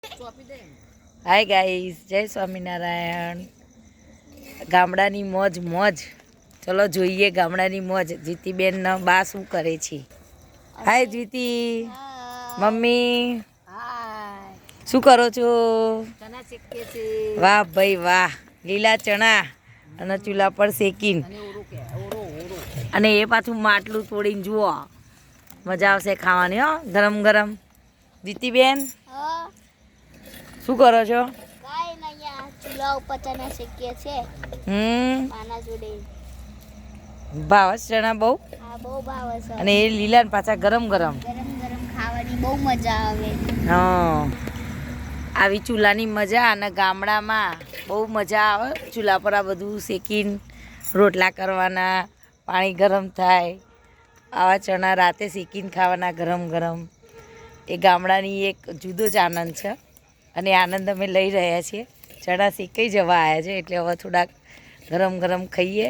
Hi guys, જય સ્વામિનારાયણ. ગામડાની મોજ મોજ. ચલો જોઈએ ગામડાની મોજ. જીતીબેન બા શું કરે છે? હાય જીતી, મમ્મી શું કરો છો? વાહ ભાઈ વાહ, લીલા ચણા અને ચૂલા પર શેકીને, અને એ પાછું માટલું તોડીને જુઓ, મજા આવશે ખાવાની હો, ગરમ ગરમ. જીતીબેન શું કરો છો? ચૂલા ઉપર ચણા શેકીએ છે. માના જોડે ભાવે ચણા બહુ? હા, બહુ ભાવે છે. અને એ લીલા ને પાછા ગરમ ગરમ. ગરમ ગરમ ખાવાની બહુ મજા આવે. હા, આવી ચૂલાની મજા. અને ગામડામાં બહુ મજા આવે ચૂલા પર આ બધું શેકીને રોટલા કરવાના, પાણી ગરમ થાય, આવા ચણા રાતે શેકીને ખાવાના ગરમ ગરમ. એ ગામડાની એક જુદો જ આનંદ છે, અને આનંદ અમે લઈ રહ્યા છીએ. ચણા શેકાઈ જવા આવ્યા છે, એટલે હવે થોડાક ગરમ ગરમ ખાઈએ.